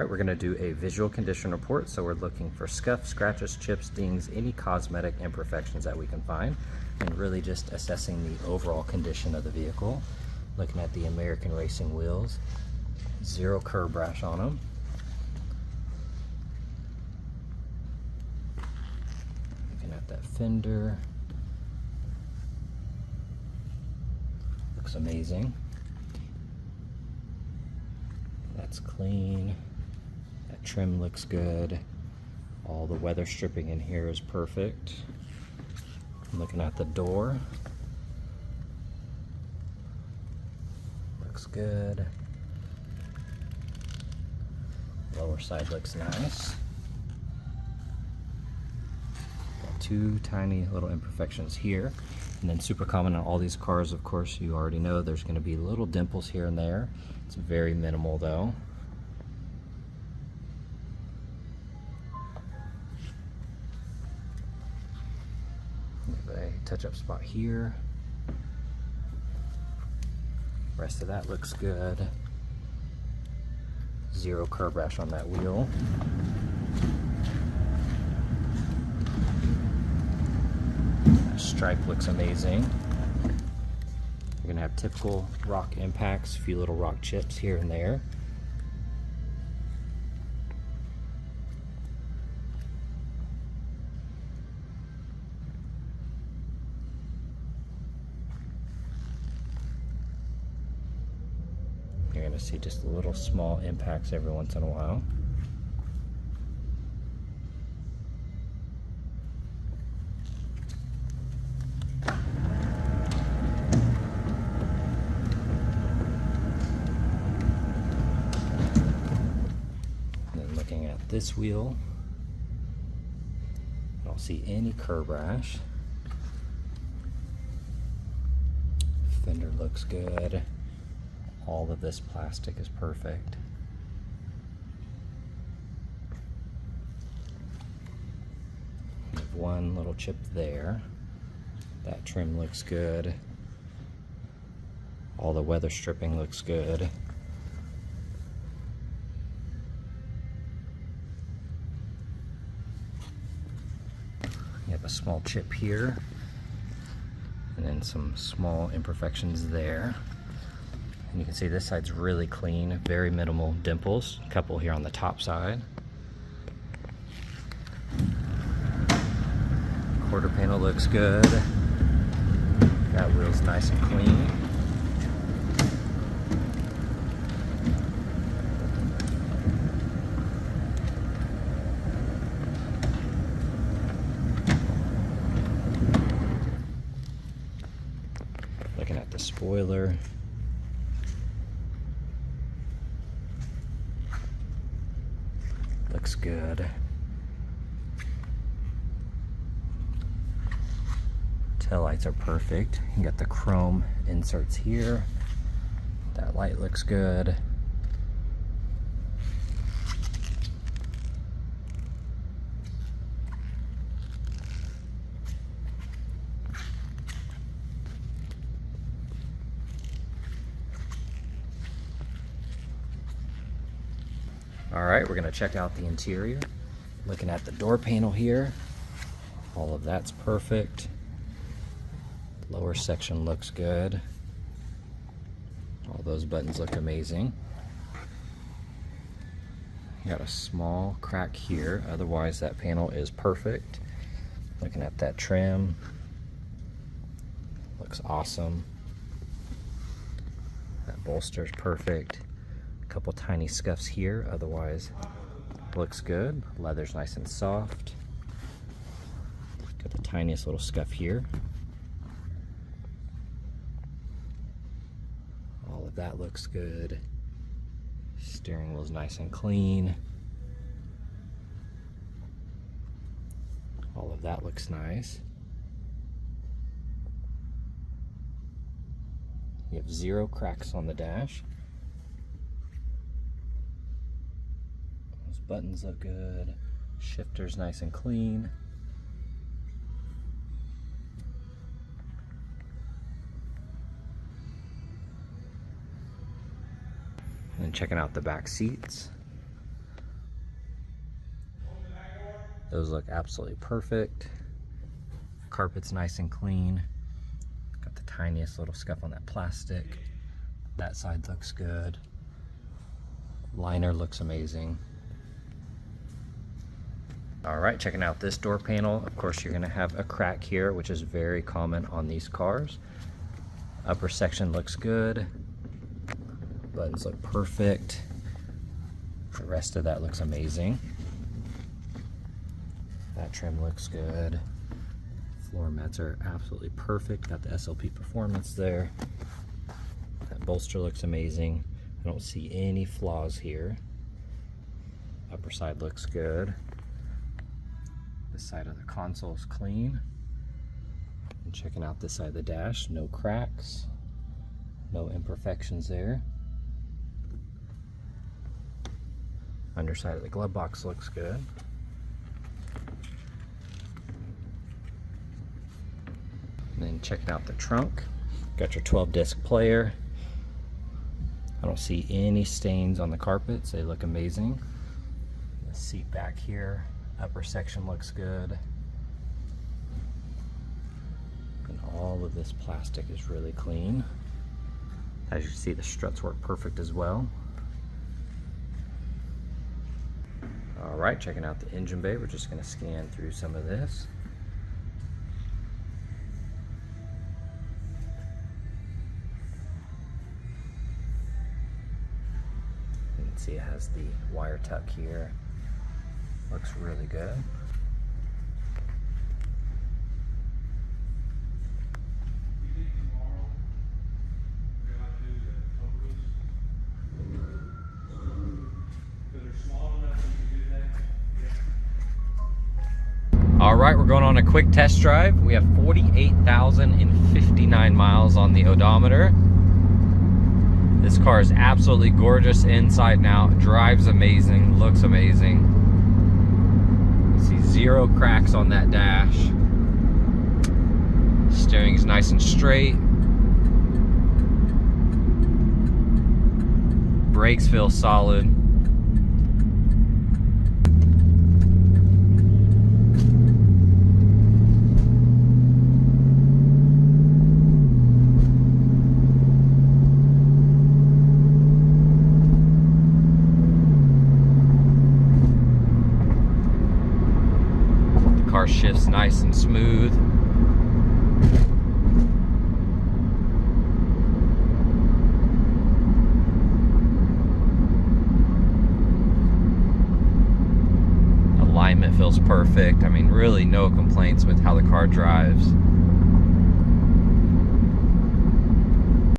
right, we're gonna do a visual condition report. So we're looking for scuffs, scratches, chips, dings, any cosmetic imperfections that we can find, and really just assessing the overall condition of the vehicle. Looking at the American Racing wheels, zero curb rash on them. Looking at that fender, looks amazing. That's clean. That trim looks good. All the weather stripping in here is perfect. I'm looking at the door. Looks good. Lower side looks nice. Got two tiny little imperfections here. And then super common on all these cars, of course, you already know there's going to be little dimples here and there. It's very minimal though. We have a touch-up spot here. Rest of that looks good. Zero curb rash on that wheel. That stripe looks amazing. You're gonna have typical rock impacts, a few little rock chips here and there. You're going to see just little small impacts every once in a while. And then looking at this wheel, I don't see any curb rash. Fender looks good. All of this plastic is perfect. We have one little chip there. That trim looks good. All the weather stripping looks good. You have a small chip here, and then some small imperfections there. And you can see this side's really clean, very minimal dimples. A couple here on the top side. Quarter panel looks good. That wheel's nice and clean. Looking at the spoiler. Looks good. Taillights are perfect. You got the chrome inserts here. That light looks good. All right, we're gonna check out the interior. Looking at the door panel here, all of that's perfect. Lower section looks good. All those buttons look amazing. You got a small crack here, otherwise that panel is perfect. Looking at that trim, looks awesome. That bolster is perfect. Couple tiny scuffs here, otherwise looks good. Leather's nice and soft. Got the tiniest little scuff here. All of that looks good. Steering wheel's nice and clean. All of that looks nice. You have zero cracks on the dash. Buttons look good. Shifter's nice and clean. And then checking out the back seats. Those look absolutely perfect. Carpet's nice and clean. Got the tiniest little scuff on that plastic. That side looks good. Liner looks amazing. All right, checking out this door panel. Of course, you're gonna have a crack here, which is very common on these cars. Upper section looks good. Buttons look perfect. The rest of that looks amazing. That trim looks good. Floor mats are absolutely perfect. Got the SLP performance there. That bolster looks amazing. I don't see any flaws here. Upper side looks good. This side of the console is clean. And checking out this side of the dash, no cracks, no imperfections there. Underside of the glove box looks good. And then checking out the trunk, got your 12-disc player. I don't see any stains on the carpets. They look amazing. The seat back here, upper section looks good. And all of this plastic is really clean. As you see, the struts work perfect as well. All right, checking out the engine bay. We're just gonna scan through some of this. You can see it has the wire tuck here. Looks really good. All right, we're going on a quick test drive. We have 48,059 miles on the odometer. This car is absolutely gorgeous inside and out. Drives amazing, looks amazing. You see 0 cracks on that dash. Steering is nice and straight. Brakes feel solid. Car shifts nice and smooth. Alignment feels perfect. I mean, really no complaints with how the car drives.